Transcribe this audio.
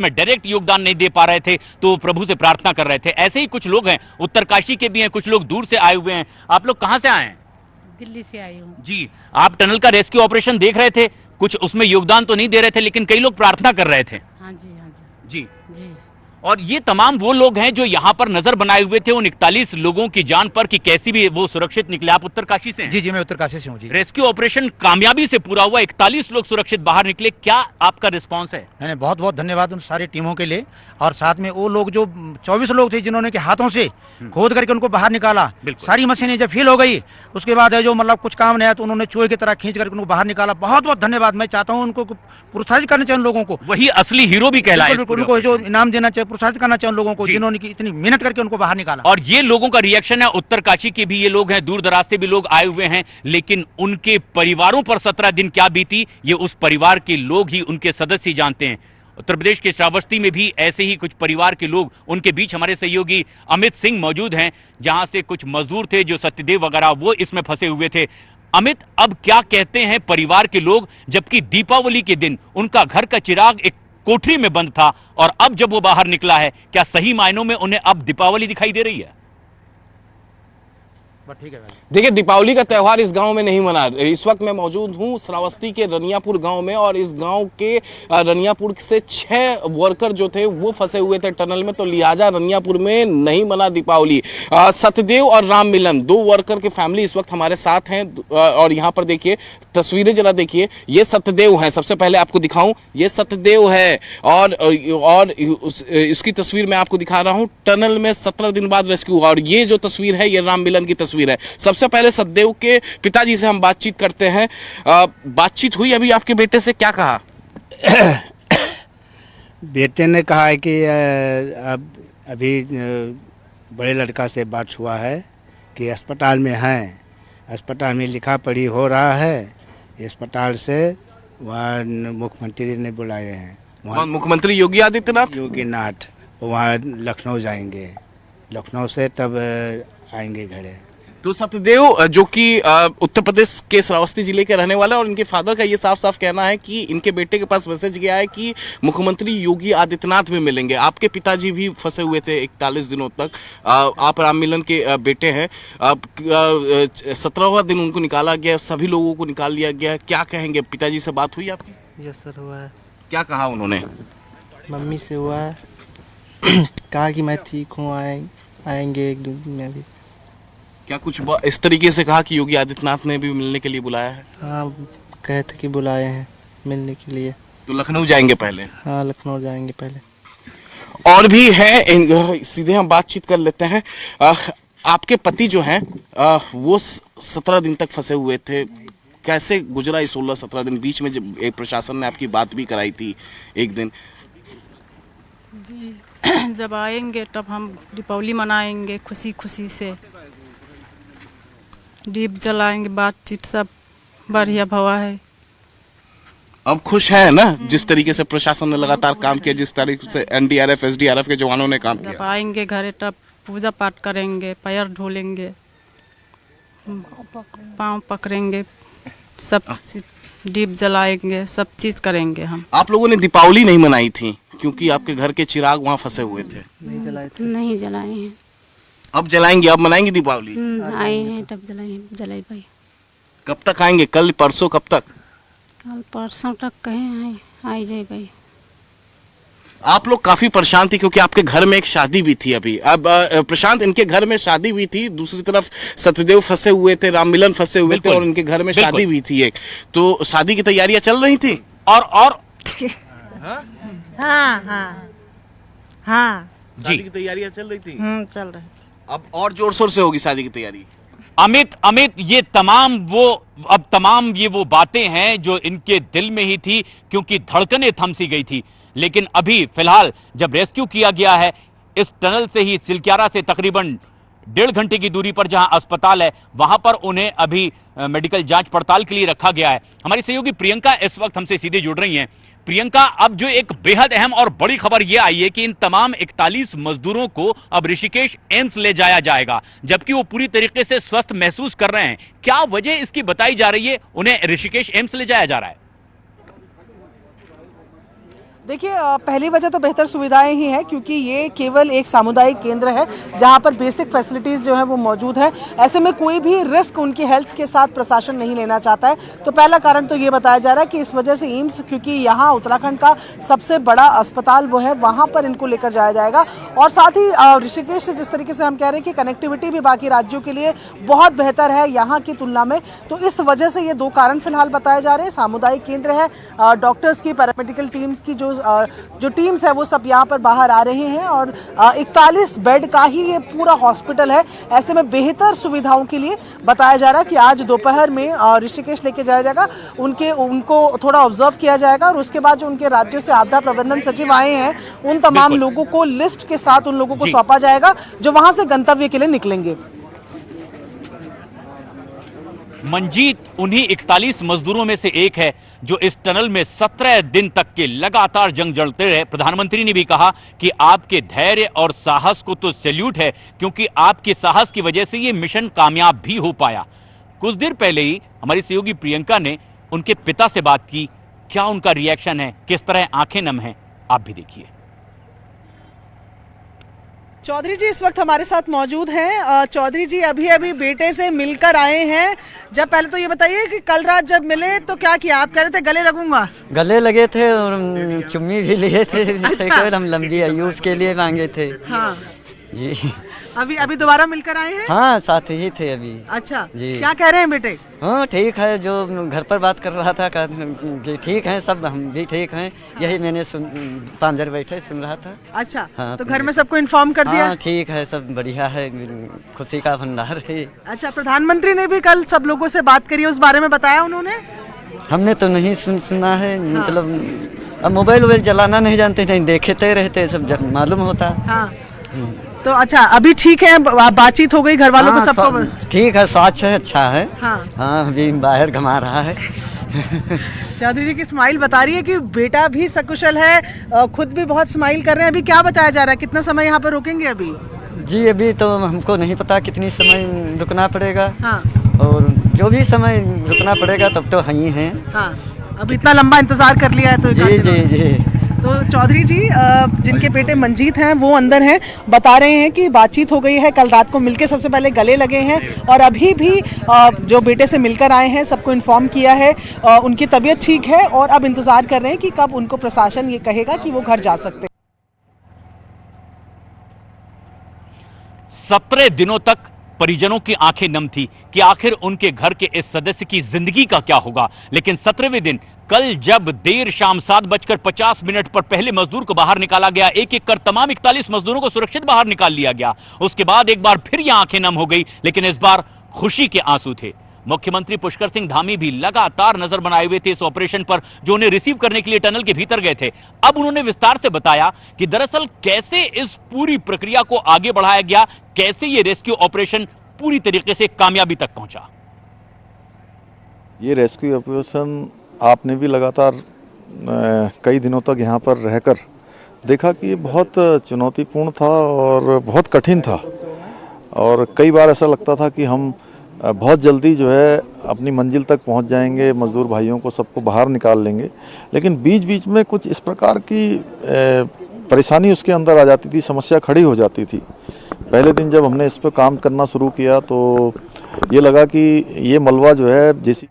में डायरेक्ट योगदान नहीं दे पा रहे थे तो प्रभु से प्रार्थना कर रहे थे। ऐसे ही कुछ लोग हैं, उत्तरकाशी के भी हैं, कुछ लोग दूर से आए हुए हैं। आप लोग कहां से आए हैं? दिल्ली से आई हूँ। जी, आप टनल का रेस्क्यू ऑपरेशन देख रहे थे, कुछ उसमें योगदान तो नहीं दे रहे थे, लेकिन कई लोग प्रार्थना कर रहे थे। हाँ जी, हाँ जी। जी जी। और ये तमाम वो लोग हैं जो यहाँ पर नजर बनाए हुए थे उन 41 लोगों की जान पर कि कैसी भी वो सुरक्षित निकले। आप उत्तरकाशी से हैं? जी जी, मैं उत्तरकाशी से हूँ जी। रेस्क्यू ऑपरेशन कामयाबी से पूरा हुआ, 41 लोग सुरक्षित बाहर निकले, क्या आपका रिस्पांस है? मैंने बहुत बहुत धन्यवाद उन सारी टीमों के लिए, और साथ में वो लोग जो 24 लोग थे जिन्होंने के हाथों से खोद करके उनको बाहर निकाला। सारी मशीनें जब फेल हो गई उसके बाद है जो मतलब कुछ काम नहीं आया तो उन्होंने चूहे की तरह खींच करके उनको बाहर निकाला। बहुत बहुत धन्यवाद। मैं चाहता हूँ उनको प्रोत्साहित करना चाहिए, उन लोगों को वही असली हीरो भी कहलाए। उनको जो इनाम देना चाहिए, प्रोत्साहित करना चाहिए उन लोगों को जिन्होंने की इतनी मेहनत करके उनको बाहर निकाला। और ये लोगों का रिएक्शन है, उत्तरकाशी के भी ये लोग हैं, दूर दराज से भी लोग आए हुए हैं, लेकिन उनके परिवारों पर 17 दिन क्या बीती ये उस परिवार के लोग ही, उनके सदस्य ही जानते हैं। उत्तर प्रदेश के श्रावस्ती में भी ऐसे ही कुछ परिवार के लोग, उनके बीच हमारे सहयोगी अमित सिंह मौजूद हैं, जहां से कुछ मजदूर थे जो सत्यदेव वगैरह वो इसमें फंसे हुए थे। अमित, अब क्या कहते हैं परिवार के लोग, जबकि दीपावली के दिन उनका घर का चिराग एक कोठरी में बंद था और अब जब वो बाहर निकला है, क्या सही मायनों में उन्हें अब दीपावली दिखाई दे रही है? ठीक है। देखिए, दीपावली का त्यौहार इस गांव में नहीं मना। इस वक्त मैं मौजूद हूं श्रावस्ती के रनियापुर गांव में, और इस गांव के रनियापुर से 6 वर्कर जो थे वो फंसे हुए थे टनल में, तो लिहाजा रनियापुर में नहीं मना दीपावली। सत्यदेव और राम मिलन 2 वर्कर के फैमिली इस वक्त हमारे साथ हैं, और यहाँ पर देखिए तस्वीरें जरा देखिए। ये सत्यदेव हैं, सबसे पहले आपको दिखाऊं, ये सत्यदेव है, और इसकी तस्वीर मैं आपको दिखा रहा हूँ। टनल में 17 दिन बाद रेस्क्यू हुआ, और ये जो तस्वीर है ये राम मिलन की तस्वीर है। सबसे पहले सत्यदेव के पिताजी से हम बातचीत करते हैं। बातचीत हुई अभी आपके बेटे से, क्या कहा? बेटे ने कहा है कि अब अभी बड़े लड़का से बात हुआ है कि अस्पताल में हैं, अस्पताल में लिखा पढ़ी हो रहा है। अस्पताल से वहाँ मुख्यमंत्री ने बुलाए हैं, वहाँ मुख्यमंत्री योगी आदित्यनाथ वहाँ लखनऊ जाएंगे, लखनऊ से तब आएंगे घरे। तो सत्यदेव जो कि उत्तर प्रदेश के श्रावस्ती जिले के रहने वाले, और इनके फादर का ये साफ साफ कहना है कि इनके बेटे के पास मैसेज गया है कि मुख्यमंत्री योगी आदित्यनाथ भी मिलेंगे। आपके पिताजी भी फंसे हुए थे 41 दिनों तक, आप राम मिलन के बेटे हैं। 17वां दिन उनको निकाला गया, सभी लोगों को निकाल लिया गया। क्या कहेंगे? पिताजी से बात हुई आपकी? यस सर, हुआ है। क्या कहा उन्होंने? मम्मी से हुआ है, कहा कि मैं ठीक हूँ, आएंगे 1-2 दिन में भी। क्या कुछ इस तरीके से कहा कि योगी आदित्यनाथ ने भी मिलने के लिए बुलाया है? हाँ, कहे थे कि बुलाए हैं मिलने के लिए। तो लखनऊ जाएंगे पहले? हाँ, लखनऊ जाएंगे पहले। और भी है, सीधे हम बातचीत कर लेते हैं। आपके पति जो हैं वो 17 दिन तक फंसे हुए थे, कैसे गुजरा ये 16-17 दिन? बीच में जब एक प्रशासन ने आपकी बात भी कराई थी एक दिन। जी, जब आएंगे तब हम दीपावली मनाएंगे खुशी खुशी से, दीप जलाएंगे, बातचीत सब बढ़िया भवा है। अब खुश है ना, जिस तरीके से प्रशासन ने लगातार काम किया, जिस तरीके से एनडीआरएफ एसडीआरएफ के जवानों ने काम किया? जब आएंगे घरे तब पूजा पाठ करेंगे, पैर धोलेंगे, पाँव पकड़ेंगे, सब दीप जलाएंगे, सब चीज करेंगे हम। आप लोगों ने दीपावली नहीं मनाई थी क्योंकि आपके घर के चिराग वहाँ फंसे हुए थे? नहीं जलाए थे। नहीं जलाए हैं। अब जलाएंगे, अब मनाएंगे दीपावली? आए हैं तब जलाए भाई। कब तक आएंगे? कल परसों? कब तक? कल परसों तक कहें आए जाए भाई। आप लोग काफी परेशान थे क्योंकि आपके घर में एक शादी भी थी अभी। अब प्रशांत, इनके घर में शादी भी थी, दूसरी तरफ सत्यदेव फंसे हुए थे, राम मिलन फंसे हुए थे, और इनके घर में शादी भी थी एक। तो शादी की तैयारियां चल रही थी? और हाँ हाँ हाँ, शादी की तैयारियां चल रही थी? चल रही। अब और जोर शोर से होगी शादी की तैयारी। अमित, ये तमाम ये वो बातें हैं जो इनके दिल में ही थी, क्योंकि धड़कनें थम सी गई थी। लेकिन अभी फिलहाल जब रेस्क्यू किया गया है, इस टनल से ही सिलक्यारा से तकरीबन 1.5 घंटे की दूरी पर जहां अस्पताल है, वहां पर उन्हें अभी मेडिकल जांच पड़ताल के लिए रखा गया है। हमारी सहयोगी प्रियंका इस वक्त हमसे सीधे जुड़ रही हैं। प्रियंका, अब जो एक बेहद अहम और बड़ी खबर यह आई है कि इन तमाम 41 मजदूरों को अब ऋषिकेश एम्स ले जाया जाएगा, जबकि वो पूरी तरीके से स्वस्थ महसूस कर रहे हैं। क्या वजह इसकी बताई जा रही है, उन्हें ऋषिकेश एम्स ले जाया जा रहा है? देखिए पहली वजह तो बेहतर सुविधाएं ही है, क्योंकि ये केवल एक सामुदायिक केंद्र है जहां पर बेसिक फैसिलिटीज़ जो है वो मौजूद है। ऐसे में कोई भी रिस्क उनकी हेल्थ के साथ प्रशासन नहीं लेना चाहता है। तो पहला कारण तो ये बताया जा रहा है कि इस वजह से एम्स, क्योंकि यहाँ उत्तराखंड का सबसे बड़ा अस्पताल वो है, वहाँ पर इनको लेकर जाया जाएगा। और साथ ही ऋषिकेश से जिस तरीके से हम कह रहे हैं कि कनेक्टिविटी भी बाकी राज्यों के लिए बहुत बेहतर है यहाँ की तुलना में, तो इस वजह से ये दो कारण फिलहाल बताए जा रहे हैं। सामुदायिक केंद्र है, डॉक्टर्स की, पैरामेडिकल टीम्स की जो टीम्स है वो सब यहाँ पर बाहर आ रहे हैं, और 41 बेड का ही ये पूरा हॉस्पिटल है। ऐसे में बेहतर सुविधाओं के लिए बताया जा रहा है कि आज दोपहर में ऋषिकेश लेके जाया जाएगा, उनको थोड़ा ऑब्जर्व किया जाएगा, और उसके बाद जो उनके राज्यों से आपदा प्रबंधन सचिव आए हैं उन तमाम लोगों को लिस्ट के साथ उन लोगों को सौंपा जाएगा जो वहां से गंतव्य के लिए निकलेंगे। मंजीत उन्हीं 41 मजदूरों में से एक है जो इस टनल में 17 दिन तक के लगातार जंग लड़ते रहे। प्रधानमंत्री ने भी कहा कि आपके धैर्य और साहस को तो सैल्यूट है, क्योंकि आपके साहस की वजह से ये मिशन कामयाब भी हो पाया। कुछ देर पहले ही हमारी सहयोगी प्रियंका ने उनके पिता से बात की। क्या उनका रिएक्शन है, किस तरह आंखें नम हैं, आप भी देखिए। चौधरी जी इस वक्त हमारे साथ मौजूद हैं। चौधरी जी अभी अभी बेटे से मिलकर आए हैं। जब पहले तो ये बताइए कि कल रात जब मिले तो क्या किया? आप कह रहे थे गले लगूंगा। गले लगे थे और चुम्मी भी लिए थे। अच्छा। हम लंबी आयु के लिए मांगे थे। हाँ जी। अभी दोबारा मिलकर आए हैं? हाँ साथ ही थे अभी। अच्छा जी। क्या कह रहे हैं बेटे? हाँ ठीक है, जो घर पर बात कर रहा था कि ठीक है सब, हम भी ठीक हैं। यही मैंने पांजर बैठे सुन रहा था। अच्छा हाँ, तो घर में सबको इन्फॉर्म कर दिया? हाँ ठीक है, सब बढ़िया है, खुशी का भंडार है। अच्छा, प्रधानमंत्री ने भी कल सब लोगों से बात करी, उस बारे में बताया उन्होंने? हमने तो नहीं सुना है। हाँ। मतलब अब मोबाइल चलाना नहीं जानते, नहीं देखते रहते, सब मालूम होता। हाँ। तो अच्छा अभी ठीक है, बातचीत हो गई घर वालों को सबको? ठीक है, साच है, अच्छा है। हाँ, हाँ अभी बाहर घुमा रहा है। चौधरी जी की स्माइल बता रही है कि बेटा भी सकुशल है, खुद भी बहुत स्माइल कर रहे हैं। अभी क्या बताया जा रहा है, कितना समय यहाँ पर रुकेंगे अभी? जी अभी तो हमको नहीं पता कितनी समय रुकना पड़ेगा। हाँ। और जो भी समय रुकना पड़ेगा तब तो वहीं हैं। हाँ। अब इतना लंबा इंतजार कर लिया है तो जी जी जी। तो चौधरी जी जिनके बेटे मंजीत हैं वो अंदर हैं, बता रहे हैं कि बातचीत हो गई है, कल रात को मिलके सबसे पहले गले लगे हैं, और अभी भी जो बेटे से मिलकर आए हैं सबको इन्फॉर्म किया है, उनकी तबीयत ठीक है, और अब इंतजार कर रहे हैं कि कब उनको प्रशासन ये कहेगा कि वो घर जा सकते हैं। 17 दिनों तक परिजनों की आंखें नम थी कि आखिर उनके घर के इस सदस्य की जिंदगी का क्या होगा। लेकिन 17वें दिन कल जब देर शाम 7:50 पर पहले मजदूर को बाहर निकाला गया, एक एक कर तमाम 41 मजदूरों को सुरक्षित बाहर निकाल लिया गया। उसके बाद एक बार फिर यह आंखें नम हो गई, लेकिन इस बार खुशी के आंसू थे। मुख्यमंत्री पुष्कर सिंह धामी भी लगातार नजर बनाए हुए थे इस ऑपरेशन पर, जो उन्हें रिसीव करने के लिए टनल के भीतर गए थे। अब उन्होंने विस्तार से बताया कि दरअसल कैसे इस पूरी प्रक्रिया को आगे बढ़ाया गया, कैसे ये रेस्क्यू ऑपरेशन पूरी तरीके से कामयाबी तक पहुंचा। ये रेस्क्यू ऑपरेशन आपने भी लगातार कई दिनों तक यहाँ पर रहकर देखा कि ये बहुत चुनौतीपूर्ण था और बहुत कठिन था, और कई बार ऐसा लगता था कि हम बहुत जल्दी जो है अपनी मंजिल तक पहुंच जाएंगे, मजदूर भाइयों को सबको बाहर निकाल लेंगे, लेकिन बीच बीच में कुछ इस प्रकार की परेशानी उसके अंदर आ जाती थी, समस्या खड़ी हो जाती थी। पहले दिन जब हमने इस पर काम करना शुरू किया तो ये लगा कि ये मलबा जो है जैसे